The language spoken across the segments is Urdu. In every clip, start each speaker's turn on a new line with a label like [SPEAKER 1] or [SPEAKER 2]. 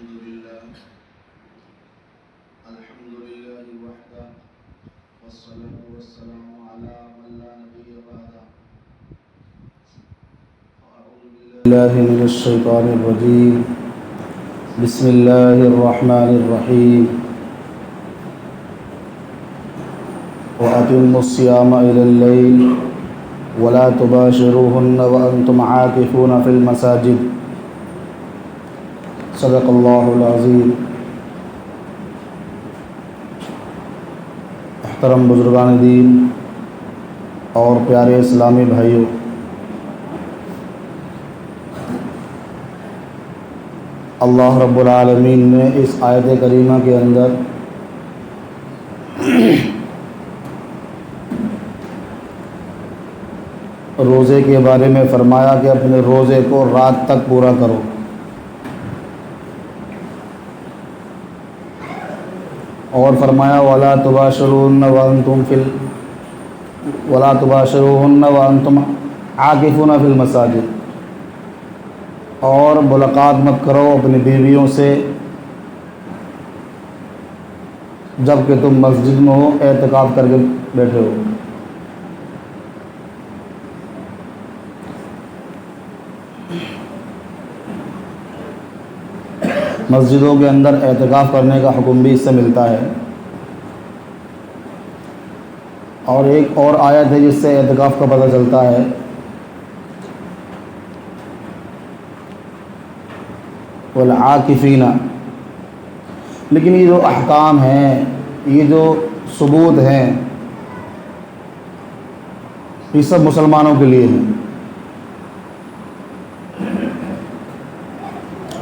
[SPEAKER 1] الحمد لله وحده والصلاة والسلام على من لا نبي بعده. أعوذ بالله من الشيطان الرجيم. بسم الله الرحمن الرحيم. وأتموا الصيام إلى الليل ولا تباشروهن وأنتم عاكفون في المساجد. صدق اللہ العظیم. محترم بزرگان دین اور پیارے اسلامی بھائیوں، اللہ رب العالمین نے اس آیت کریمہ کے اندر روزے کے بارے میں فرمایا کہ اپنے روزے کو رات تک پورا کرو. اور فرمایا وَلَا تُبَاشِرُوهُنَّ وَأَنْتُمْ عَاكِفُونَ فِي الْمَسَاجِدِ. اور ملاقات مت کرو اپنی بیویوں سے جب کہ تم مسجد میں ہو، اعتکاف کر کے بیٹھے ہو. مسجدوں کے اندر اعتکاف کرنے کا حکم بھی اس سے ملتا ہے. اور ایک اور آیت ہے جس سے اعتکاف کا پتہ چلتا ہے. والعاکفین. لیکن یہ جو احکام ہیں، یہ جو ثبوت ہیں، یہ سب مسلمانوں کے لیے ہیں.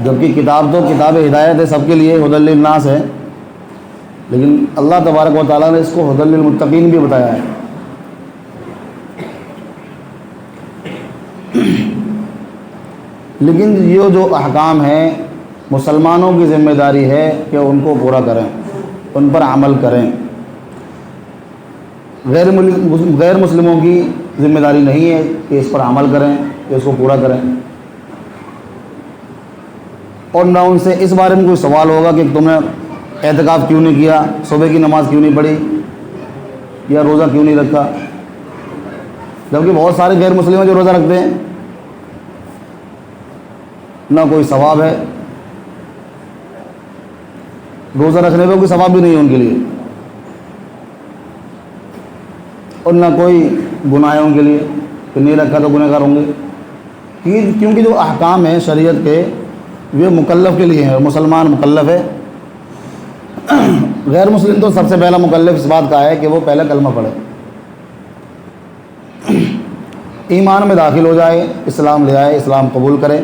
[SPEAKER 1] جبکہ کتاب تو کتاب ہدایت ہے، سب کے لیے ہدی للناس ہے، لیکن اللہ تبارک و تعالیٰ نے اس کو ہدی للمتقین بھی بتایا ہے. لیکن یہ جو احکام ہیں مسلمانوں کی ذمہ داری ہے کہ ان کو پورا کریں، ان پر عمل کریں. غیر مسلموں کی ذمہ داری نہیں ہے کہ اس پر عمل کریں، کہ اس کو پورا کریں. اور نہ ان سے اس بارے میں کوئی سوال ہوگا کہ تم نے اعتکاف کیوں نہیں کیا، صبح کی نماز کیوں نہیں پڑھی، یا روزہ کیوں نہیں رکھا. جبکہ بہت سارے غیر مسلم ہیں جو روزہ رکھتے ہیں، نہ کوئی ثواب ہے، روزہ رکھنے پہ کوئی ثواب بھی نہیں ہے ان کے لیے، اور نہ کوئی گناہ ہے ان کے لیے کہ نہیں رکھا تو گنہگار ہوں گے. کیونکہ جو احکام ہیں شریعت کے، وہ مکلف کے لیے ہیں. مسلمان مکلف ہے. غیر مسلم تو سب سے پہلا مکلف اس بات کا ہے کہ وہ پہلے کلمہ پڑھے، ایمان میں داخل ہو جائے، اسلام لے آئے، اسلام قبول کرے.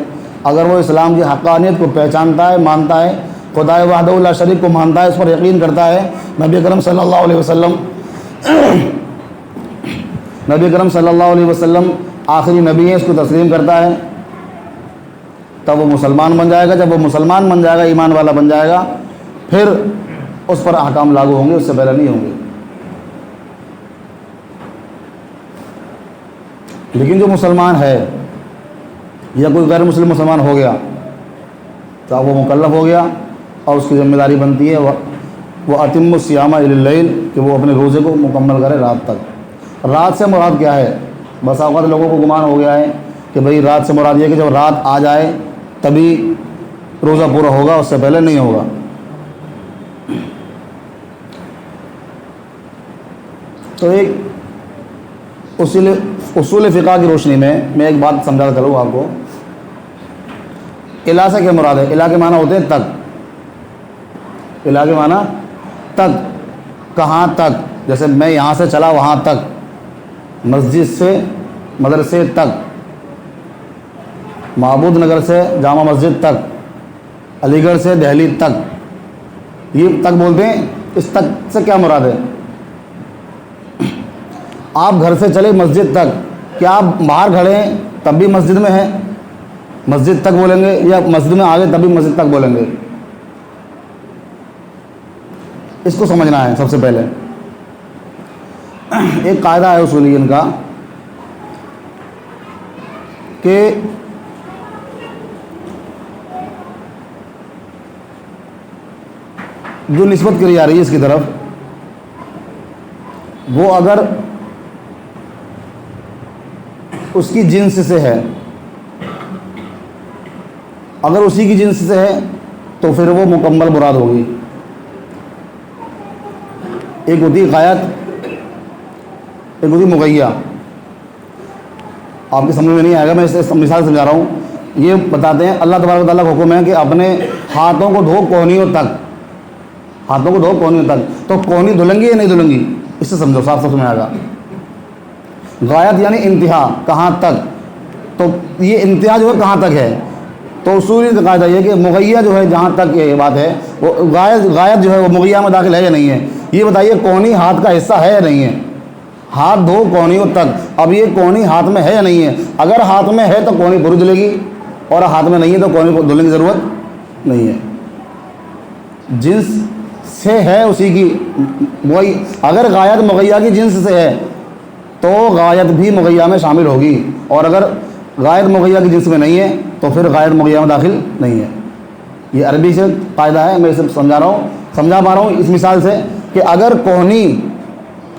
[SPEAKER 1] اگر وہ اسلام کی حقانیت کو پہچانتا ہے، مانتا ہے، خدا وحدہ لا شریک کو مانتا ہے، اس پر یقین کرتا ہے، نبی اکرم صلی اللہ علیہ وسلم آخری نبی ہے، اس کو تسلیم کرتا ہے، تب وہ مسلمان بن جائے گا. جب وہ مسلمان بن جائے گا، ایمان والا بن جائے گا، پھر اس پر احکام لاگو ہوں گے، اس سے پہلے نہیں ہوں گے. لیکن جو مسلمان ہے یا کوئی غیر مسلم مسلمان ہو گیا تو اب وہ مکلف ہو گیا، اور اس کی ذمہ داری بنتی ہے وہ اتم الصیام الی اللیل، کہ وہ اپنے روزے کو مکمل کرے رات تک. رات سے مراد کیا ہے؟ بس اوقات لوگوں کو گمان ہو گیا ہے کہ بھئی رات سے مراد یہ ہے کہ جب رات آ جائے تبھی روزہ پورا ہوگا، اس سے پہلے نہیں ہوگا. تو ایک اصول فقہ کی روشنی میں ایک بات سمجھاتا چلوں آپ کو. الا سے کیا مراد ہے؟ الا کے معنی ہوتے ہیں تک. الا کے معنی تک. کہاں تک؟ جیسے میں یہاں سے چلا وہاں تک، مسجد سے مدرسے تک، معبود نگر سے جامع مسجد تک، علی گڑھ سے دہلی تک. یہ تک بولتے ہیں. اس تک سے کیا مراد ہے؟ آپ گھر سے چلے مسجد تک، کیا آپ باہر کھڑے ہیں تب بھی مسجد میں ہیں مسجد تک بولیں گے، یا مسجد میں آگے تب بھی مسجد تک بولیں گے؟ اس کو سمجھنا ہے سب سے پہلے. ایک قاعدہ ہے اصولیین کا کہ جو نسبت کری جا رہی ہے اس کی طرف، وہ اگر اس کی جنس سے ہے، اگر اسی کی جنس سے ہے تو پھر وہ مکمل مراد ہوگی۔ ایک ہوتی ہے غایت، ایک ہوتی ہے مغیّہ۔ آپ کی سمجھ میں نہیں آئے گا، میں اس مثال سمجھا رہا ہوں۔ یہ بتاتے ہیں اللہ تبارک و تعالیٰ کا حکم ہے کہ اپنے ہاتھوں کو دھو کونیوں تک، ہاتھوں کو دھو کونیوں تک، تو کونی دھلیں گی یا نہیں دھلیں گی؟ اس سے سمجھو، صاف صاف سمجھ آئے گا۔ غایت یعنی انتہا، کہاں تک، تو یہ انتہا جو ہے کہاں تک ہے؟ تو اصولی کا قاعدہ یہ کہ مغیّہ جو ہے جہاں تک یہ بات ہے، وہ غایت جو ہے وہ مغیّہ میں داخل ہے یا نہیں ہے؟ یہ بتائیے کونی ہاتھ کا حصہ ہے یا نہیں ہے؟ ہاتھ دھو کونیوں تک، اب یہ کونی ہاتھ میں ہے یا نہیں ہے؟ اگر ہاتھ میں ہے تو کونی پوری دھلے گی، اور ہاتھ میں نہیں ہے تو کونی کو دھلنے کی ضرورت نہیں ہے۔ جنس سے ہے اسی کی، وہی اگر غایت مغیّہ کی جنس سے ہے تو غایت بھی مغیّہ میں شامل ہوگی، اور اگر غایت مغیّہ کی جنس میں نہیں ہے تو پھر غایت مغیّہ میں داخل نہیں ہے۔ یہ عربی سے قاعدہ ہے، میں اسے سمجھا پا رہا ہوں اس مثال سے کہ اگر کونی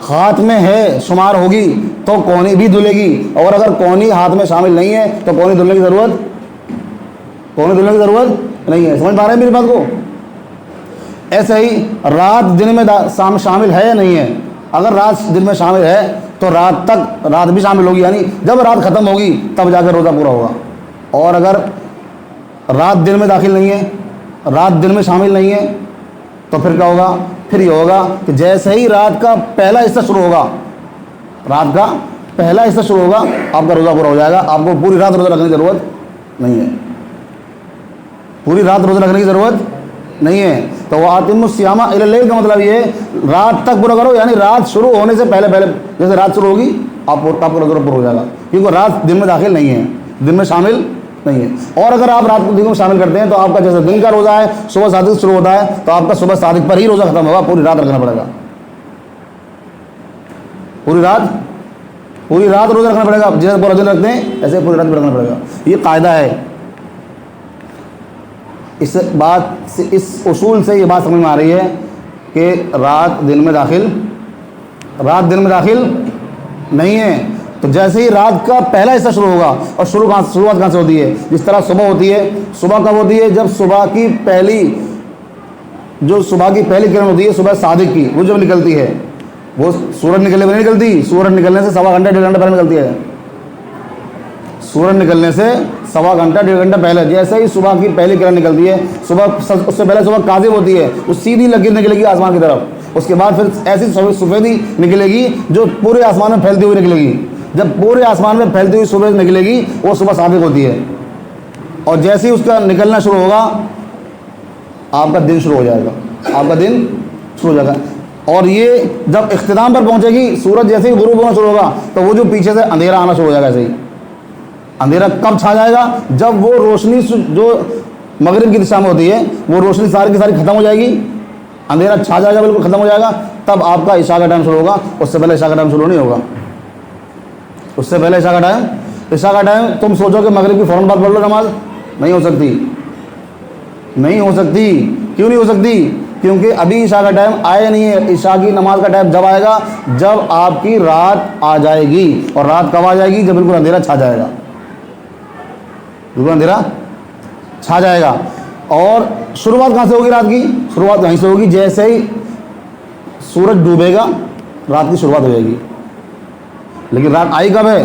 [SPEAKER 1] ہاتھ میں ہے شمار ہوگی تو کونی بھی دھلے گی، اور اگر کونی ہاتھ میں شامل نہیں ہے تو کونی دھلنے کی ضرورت نہیں ہے۔ سمجھ پا رہے ہیں میری بات کو؟ ایسے ہی رات دن میں شامل ہے یا نہیں ہے؟ اگر رات دن میں شامل ہے تو رات تک رات بھی شامل ہوگی، یعنی جب رات ختم ہوگی تب جا کے روزہ پورا ہوگا۔ اور اگر رات دن میں داخل نہیں ہے، رات دن میں شامل نہیں ہے، تو پھر کیا ہوگا؟ پھر یہ ہوگا کہ جیسے ہی رات کا پہلا حصہ شروع ہوگا، رات کا پہلا حصہ شروع ہوگا، آپ کا روزہ پورا ہو جائے گا۔ آپ کو پوری رات روزہ رکھنے کی ضرورت نہیں ہے، پوری رات روزہ رکھنے کی ضرورت نہیں ہے۔ تو وہ آتم الصیام الی اللیل کا مطلب یہ ہے رات تک پورا کرو، یعنی رات شروع ہونے سے پہلے جیسے رات شروع ہوگی آپ کا روزہ پورا ہو جائے گا، کیونکہ رات دن میں داخل نہیں ہے، دن میں شامل نہیں ہے۔ اور اگر آپ رات کو دن میں شامل کرتے ہیں تو آپ کا جیسے دن کا روزہ ہے صبح صادق شروع ہوتا ہے تو آپ کا صبح صادق پر ہی روزہ ختم ہوگا، پوری رات رکھنا پڑے گا، پوری رات روزہ رکھنا پڑے گا۔ جیسے پورا دن رکھتے ہیں ایسے پوری رات بھی رکھنا پڑے گا، یہ قاعدہ ہے۔ اس اصول سے یہ بات سمجھ میں آ رہی ہے کہ رات دن میں داخل نہیں ہے۔ تو جیسے ہی رات کا پہلا حصہ شروع ہوگا، اور شروعات کہاں سے ہوتی ہے؟ جس طرح صبح ہوتی ہے، صبح کب ہوتی ہے؟ جب صبح کی پہلی کرن ہوتی ہے صبح صادق کی، وہ جب نکلتی ہے، وہ سورج نکلنے میں نہیں نکلتی، سورج نکلنے سے سوا گھنٹہ 1.5 گھنٹہ پہلے نکلتی ہے، سورج نکلنے سے سوا گھنٹہ 1.5 گھنٹہ پہلے۔ جیسے ہی صبح کی پہلی کرن نکلتی ہے، اس سے پہلے صبح کاذب ہوتی ہے، وہ سیدھی لکیر نکلے گی آسمان کی طرف، اس کے بعد پھر ایسی سفیدی نکلے گی جو پورے آسمان میں پھیلتی ہوئی نکلے گی۔ جب پورے آسمان میں پھیلتی ہوئی صبح نکلے گی وہ صبح صادق ہوتی ہے، اور جیسے ہی اس کا نکلنا شروع ہوگا آپ کا دن شروع ہو جائے گا، اور یہ جب اختتام پر پہنچے گی، سورج جیسے ہی غروب ہونا شروع ہوگا تو وہ جو پیچھے سے اندھیرا آنا شروع ہو جائے گا۔ ایسے ہی اندھیرا کب چھا جائے گا؟ جب وہ روشنی جو مغرب کی دشا میں ہوتی ہے وہ روشنی ساری کی ساری ختم ہو جائے گی، اندھیرا چھا جائے گا، بالکل ختم ہو جائے گا، تب آپ کا عشاء کا ٹائم شروع ہوگا۔ اس سے پہلے عشاء کا ٹائم شروع نہیں ہوگا، اس سے پہلے عشاء کا ٹائم تم سوچو کہ مغرب کی فوراً بعد پڑھ لو نماز، نہیں ہو سکتی۔ کیوں نہیں ہو سکتی؟ کیونکہ ابھی عشاء کا ٹائم آیا نہیں ہے۔ عشاء کی نماز کا ٹائم جب آئے گا جب آپ کی رات آ جائے گی، اور رات کب آ جائے گی؟ جب بالکل اندھیرا چھا جائے گا، بالکل اندھیرا چھا جائے گا۔ اور شروعات کہاں سے ہوگی رات کی؟ شروعات وہیں سے ہوگی، جیسے ہی سورج ڈوبے گا رات کی شروعات ہو جائے گی۔ لیکن رات آئی کب ہے؟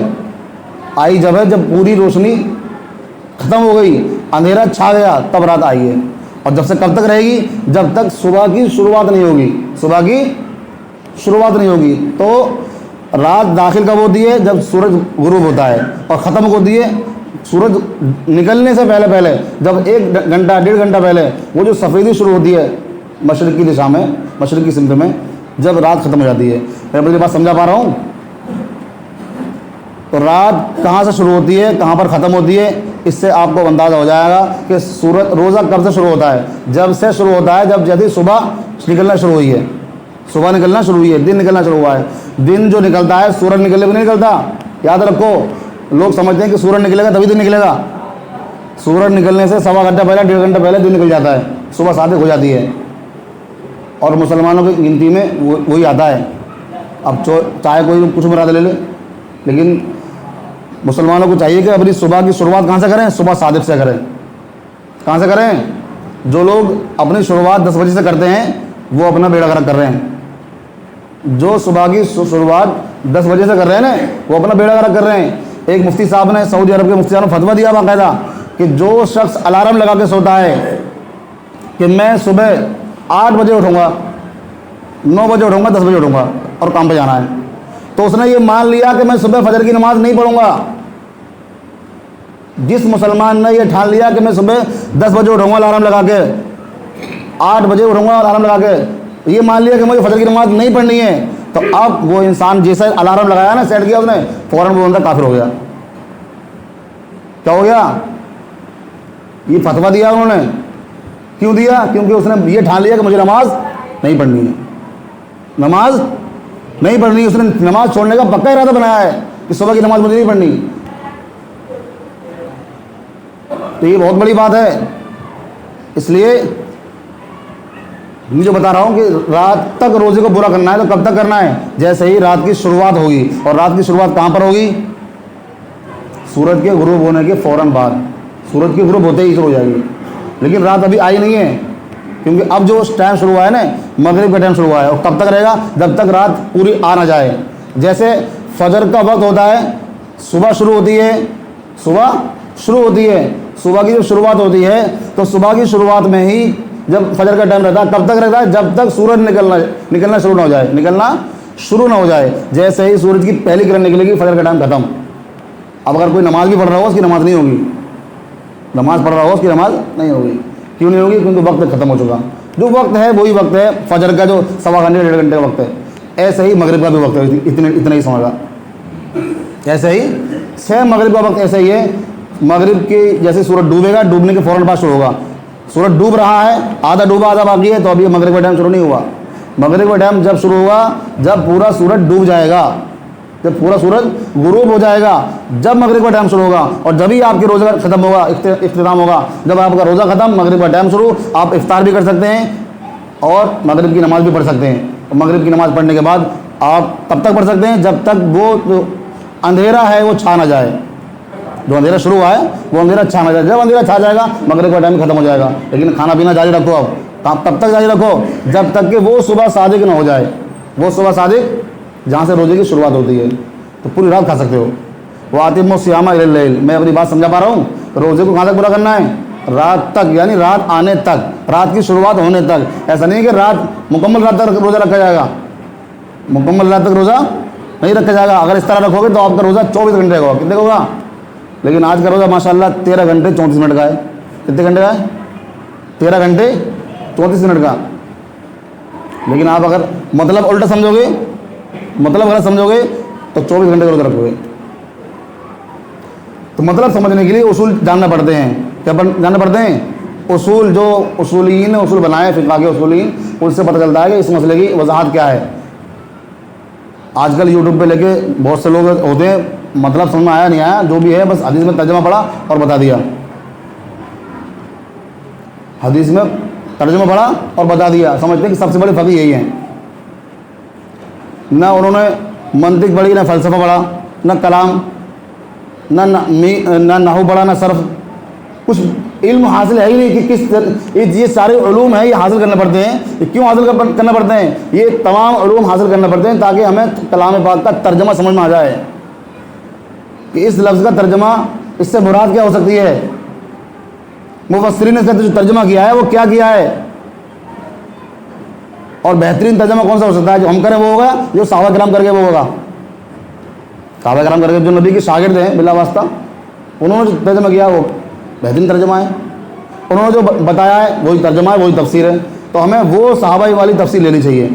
[SPEAKER 1] آئی جب ہے جب پوری روشنی ختم ہو گئی، اندھیرا چھا گیا، تب رات آئی ہے۔ اور جب سے کب تک رہے گی؟ جب تک صبح کی شروعات نہیں ہوگی۔ تو رات داخل کب ہوتی ہے؟ جب سورج غروب ہوتا ہے، اور ختم ہوتی ہے سورج نکلنے سے پہلے جب 1 گھنٹہ 1.5 گھنٹہ پہلے وہ جو سفیدی شروع ہوتی ہے مشرق کی دشا میں، مشرق کی سمت میں، جب رات ختم ہو جاتی ہے۔ میں اپنی بات سمجھا پا رہا ہوں؟ تو رات کہاں سے شروع ہوتی ہے، کہاں پر ختم ہوتی ہے، اس سے آپ کو اندازہ ہو جائے گا کہ روزہ کب سے شروع ہوتا ہے۔ جب سے شروع ہوتا ہے جب جیسے صبح نکلنا شروع ہوئی ہے، دن نکلنا شروع ہوا ہے۔ دن جو نکلتا ہے سورج نکلنے بھی نہیں نکلتا، یاد رکھو۔ لوگ سمجھتے ہیں کہ سورج نکلے گا تبھی دن نکلے گا، سورج نکلنے سے سوا گھنٹہ پہلے 1.5 گھنٹہ پہلے دن نکل جاتا ہے، صبح صادق ہو جاتی ہے۔ اور مسلمانوں کی گنتی میں وہی آتا ہے. اب چاہے کوئی کچھ مراد لے لے، لیکن مسلمانوں کو چاہیے کہ اپنی صبح کی شروعات کہاں سے کریں؟ صبح صادق سے کریں. کہاں سے کریں؟ جو لوگ اپنی شروعات 10 بجے سے کرتے ہیں وہ اپنا بیڑا غرق کر رہے ہیں. جو صبح کی شروعات 10 بجے سے کر رہے ہیں نا وہ اپنا بیڑا غرق کر رہے ہیں. ایک مفتی صاحب نے سعودی عرب کے مفتی صاحب نے فتویٰ دیا باقاعدہ کہ جو شخص الارم لگا کے سوتا ہے کہ میں صبح 8 بجے اٹھوں گا، 9 بجے اٹھوں گا، 10 بجے اٹھوں گا اور کام پہ جانا ہے، تو اس نے یہ مان لیا کہ میں صبح فجر کی نماز نہیں پڑھوں گا. جس مسلمان نے یہ ٹھان لیا کہ میں صبح 10 بجے اٹھوں گا الارم لگا کے، 8 بجے اٹھوں گا الارم لگا کے، یہ مان لیا کہ مجھے فجر کی نماز نہیں پڑھنی ہے، تو اب وہ انسان جیسے الارم لگایا نا، سیٹ کیا اس نے، فوراً وہ بندہ کافر ہو گیا. کیا ہو گیا؟ یہ فتویٰ دیا انہوں نے. کیوں دیا؟ کیونکہ اس نے یہ ٹھان لیا کہ مجھے نماز نہیں پڑھنی ہے، نماز نہیں پڑھنی. اس نے نماز چھوڑنے کا پکا ارادہ بنایا ہے کہ صبح کی نماز مجھے نہیں پڑھنی. تو یہ بہت بڑی بات ہے. اس لیے میں جو بتا رہا ہوں کہ رات تک روزے کو برا کرنا ہے تو کب تک کرنا ہے؟ جیسے ہی رات کی شروعات ہوگی. اور رات کی شروعات کہاں پر ہوگی؟ سورج کے غروب ہونے کے فوراً بعد. سورج کے غروب ہوتے ہی شروع ہو جائے گی. لیکن رات ابھی آئی نہیں ہے، کیونکہ اب جو ٹائم شروع ہوا ہے نا، مغرب کا ٹائم شروع ہوا ہے، اور کب تک رہے گا؟ جب تک رات پوری آ نہ جائے. جیسے فجر کا وقت ہوتا ہے، صبح شروع ہوتی ہے، صبح کی جب شروعات ہوتی ہے تو صبح کی شروعات میں ہی جب فجر کا ٹائم رہتا ہے کب تک رہتا ہے؟ جب تک سورج نکلنا شروع نہ ہو جائے. جیسے ہی سورج کی پہلی کرن نکلے گی فجر کا ٹائم ختم. اب اگر کوئی نماز بھی پڑھ رہا ہو اس کی نماز نہیں ہوگی. نماز پڑھ رہا ہو اس کی نماز نہیں ہوگی. کیوں نہیں ہوگی؟ کیونکہ وقت ختم ہو چکا. جو وقت ہے وہی وقت ہے فجر کا، جو 1.25 گھنٹے 1.5 گھنٹے کا وقت ہے. ایسے ہی مغرب کا بھی وقت ہے، اتنا ہی سمجھا. ایسے ہی سیم مغرب کا وقت ایسے ہی ہے. مغرب کی جیسے سورج ڈوبے گا، ڈوبنے کے فوراً بعد شروع ہوگا. سورج ڈوب رہا ہے، آدھا ڈوبا آدھا باقی ہے، تو ابھی مغرب کا ٹائم شروع نہیں ہوا. مغرب کا ٹائم جب شروع ہوگا جب پورا سورج ڈوب جائے گا، جب پورا سورج غروب ہو جائے گا، جب مغرب کا ٹائم شروع ہوگا. اور جب ہی آپ کے روزے کا ختم ہوگا، اختتام ہوگا. جب آپ کا روزہ ختم، مغرب کا ٹائم شروع، آپ افطار بھی کر سکتے ہیں اور مغرب کی نماز بھی پڑھ سکتے ہیں. مغرب کی نماز پڑھنے کے بعد آپ تب تک پڑھ سکتے ہیں جب تک وہ جو اندھیرا ہے وہ چھا نہ جائے. جو اندھیرا شروع ہوا ہے وہ اندھیرا چھا نہ جائے. جب اندھیرا چھا جائے گا مغرب کا ٹائم ختم ہو جائے گا. لیکن کھانا پینا جاری رکھو. اب تب تک جاری رکھو جب تک کہ وہ صبح صادق نہ ہو جائے. وہ صبح صادق جہاں سے روزے کی شروعات ہوتی ہے، تو پوری رات کھا سکتے ہو. وَأَتِمُّوا الصِّيَامَ إِلَى اللَّيْلِ. میں اپنی بات سمجھا پا رہا ہوں. روزے کو کہاں تک پورا کرنا ہے؟ رات تک، یعنی رات آنے تک، رات کی شروعات ہونے تک. ایسا نہیں کہ مکمل رات تک روزہ رکھا جائے گا. مکمل رات تک روزہ نہیں رکھا جائے گا. اگر اس طرح رکھو گے تو آپ کا روزہ 24 گھنٹے کا ہوگا. کتنے کا ہوگا؟ لیکن آج کا روزہ ماشاءاللہ 13 گھنٹے 34 منٹ کا ہے. کتنے گھنٹے کا ہے؟ 13 گھنٹے 34 منٹ کا. لیکن آپ اگر مطلب الٹا سمجھو گے، مطلب غلط سمجھو گے تو 24 گھنٹے کا روزہ رکھو گے. تو مطلب سمجھنے کے لیے اصول جاننا پڑتے ہیں. کیا جاننا پڑتے ہیں؟ اصول. جو اصولین نے اصول بنائے، فقہ کے اصولین، ان سے پتہ چلتا ہے کہ اس مسئلے کی وضاحت کیا ہے. آج کل یوٹیوب پہ لے کے بہت سے لوگ ہوتے ہیں، مطلب سمجھ میں آیا نہیں آیا، جو بھی ہے بس حدیث میں ترجمہ پڑھا اور بتا دیا. حدیث میں ترجمہ پڑھا اور بتا دیا. سمجھتے ہیں کہ سب سے بڑے فقیہ یہی ہیں. نہ انہوں نے منطق پڑھی، نہ فلسفہ پڑھا، نہ کلام، نہ نحو پڑھا، نہ صرف. کچھ علم حاصل ہے ہی نہیں کہ کس یہ سارے علوم ہیں، یہ حاصل کرنے پڑتے ہیں. یہ کیوں حاصل کرنا پڑتے ہیں؟ یہ تمام علوم حاصل کرنے پڑتے ہیں تاکہ ہمیں کلام پاک کا ترجمہ سمجھ میں آ جائے کہ اس لفظ کا ترجمہ، اس سے مراد کیا ہو سکتی ہے. مفسرین نے اس کا جو ترجمہ کیا ہے وہ کیا کیا ہے، اور بہترین ترجمہ کون سا ہو سکتا ہے؟ جو ہم کریں وہ ہوگا، جو صحابہ کرام کر کے وہ ہوگا. صحابہ کرام کر کے جو نبی کے شاگرد ہیں بلا واسطہ، انہوں نے جو ترجمہ کیا وہ بہترین ترجمہ ہے. انہوں نے جو بتایا ہے وہی ترجمہ ہے، وہی تفسیر ہے. تو ہمیں وہ صحابہ والی تفسیر لینی چاہیے.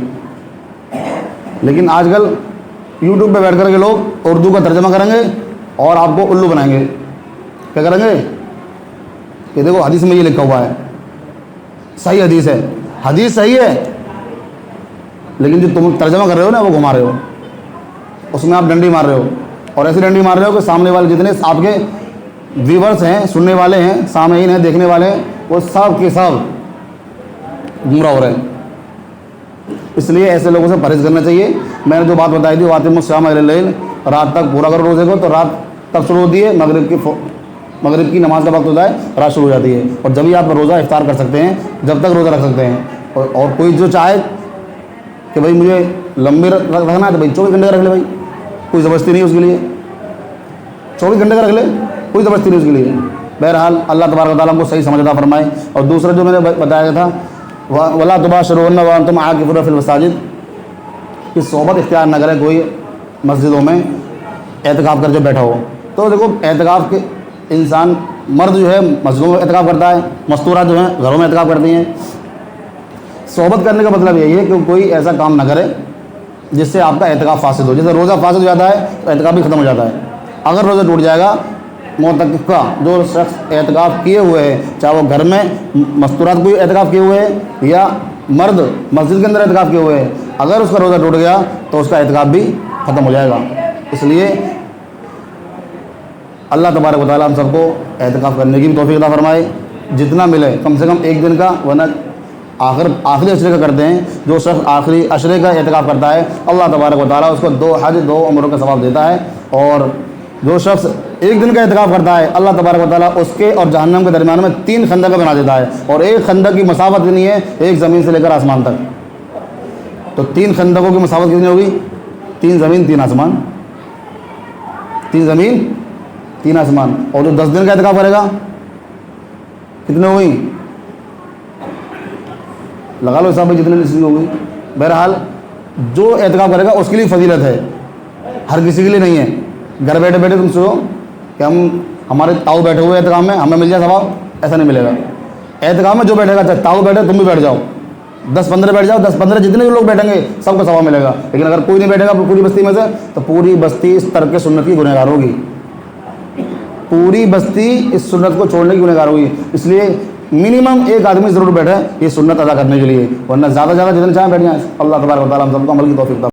[SPEAKER 1] لیکن آج کل یوٹیوب پہ بیٹھ کر کے لوگ اردو کا ترجمہ کریں گے اور آپ کو الو بنائیں گے. کیا کریں گے کہ دیکھو حدیث میں یہ لکھا ہوا ہے، صحیح حدیث ہے، حدیث صحیح ہے، لیکن جو تم ترجمہ کر رہے ہو نا وہ گھما رہے ہو، اس میں آپ ڈنڈی مار رہے ہو. اور ایسی ڈنڈی مار رہے ہو کہ سامنے والے جتنے آپ کے ویورز ہیں، سننے والے ہیں، سامعین ہیں، دیکھنے والے ہیں، وہ سب کے سب گمراہ ہو رہے ہیں. اس لیے ایسے لوگوں سے پرہیز کرنا چاہیے. میں نے جو بات بتائی تھی واتم الصیام الی اللیل, رات تک پورا کرو روزے کو, تو رات تب شروع ہوتی ہے, مغرب کی نماز کا وقت ہوتا ہے, رات شروع ہو جاتی ہے. اور جب ہی آپ روزہ افطار کر سکتے ہیں, جب تک روزہ رکھ سکتے ہیں. اور کوئی جو چاہے کہ بھائی مجھے لمبے رکھنا ہے تو بھائی 24 گھنٹے کا رکھ لے, بھائی کوئی زبردستی نہیں اس کے لیے, 24 گھنٹے کا رکھ لے, کوئی زبردستی نہیں اس کے لیے. بہرحال اللہ تبارک و تعالیٰ کو صحیح سمجھ عطا فرمائے. اور دوسرا جو میں نے بتایا تھا, ولا تباشرون وانتم عاکفون فی المساجد, کہ صحبت اختیار نہ کرے کوئی مسجدوں میں اعتکاف کر جو بیٹھا ہو. تو دیکھو اعتکاف کے انسان مرد جو ہے مسجدوں میں اعتکاف کرتا ہے, مستورات جو ہیں گھروں میں اعتکاف کرتی ہیں. صحبت کرنے کا مطلب یہی ہے کہ کوئی ایسا کام نہ کرے جس سے آپ کا اعتکاف فاسد ہو. جیسے روزہ فاسد ہو جاتا ہے تو اعتکاف بھی ختم ہو جاتا ہے. اگر روزہ ٹوٹ جائے گا, معتکف کا جو شخص اعتکاف کیے ہوئے ہیں, چاہے وہ گھر میں مستورات کوئی اعتکاف کیے ہوئے ہیں یا مرد مسجد کے اندر اعتکاف کیے ہوئے ہیں, اگر اس کا روزہ ٹوٹ گیا تو اس کا اعتکاف بھی ختم ہو جائے گا. اس لیے اللہ تبارک و تعالیٰ ہم سب کو اعتکاف کرنے کی بھی توفیق عطا فرمائے. جتنا ملے کم سے کم ایک دن کا, ورنہ آخری عشرے کا کرتے ہیں. جو شخص آخری عشرے کا اعتکاف کرتا ہے اللہ تبارک و تعالیٰ اس کو 2 حج 2 عمروں کا ثواب دیتا ہے. اور جو شخص ایک دن کا اعتکاف کرتا ہے اللہ تبارک و تعالیٰ اس کے اور جہنم کے درمیان میں 3 خندق بنا دیتا ہے. اور ایک خندق کی مسافت کتنی ہے, ایک زمین سے لے کر آسمان تک. تو 3 خندقوں کی مسافت کتنی ہوگی, 3 زمین 3 آسمان, 3 زمین 3 آسمان. اور جو 10 دن کا اعتکاف کرے گا کتنے ہوئی, لگا لو حساب میں جتنے نصیب ہوگی. بہرحال جو اعتکاف کرے گا اس کے لیے فضیلت ہے, ہر کسی کے لیے نہیں ہے. گھر بیٹھے بیٹھے تم سوچو کہ ہمارے تاؤ بیٹھے ہوئے اعتکاف میں, ہمیں مل جائے ثواب, ایسا نہیں ملے گا. اعتکاف میں جو بیٹھے گا, چاہے تاؤ بیٹھے تم بھی بیٹھ جاؤ, 10-15 بیٹھ جاؤ, 10-15 جتنے بھی لوگ بیٹھیں گے سب کو ثواب ملے گا. لیکن اگر کوئی نہیں بیٹھے گا پوری بستی میں سے, تو پوری بستی اس ترک سنت کی گنہگار ہوگی, پوری بستی اس سنت کو چھوڑنے کی گنہگار ہوگی. اس لیے منیمم ایک آدمی ضرور بیٹھے یہ سنت ادا کرنے کے لیے, ورنہ زیادہ زیادہ جتنے چاہیں بیٹھ جائیں. اللہ تبارک و تعالیٰ ہم سب کو عمل کی توفیق عطا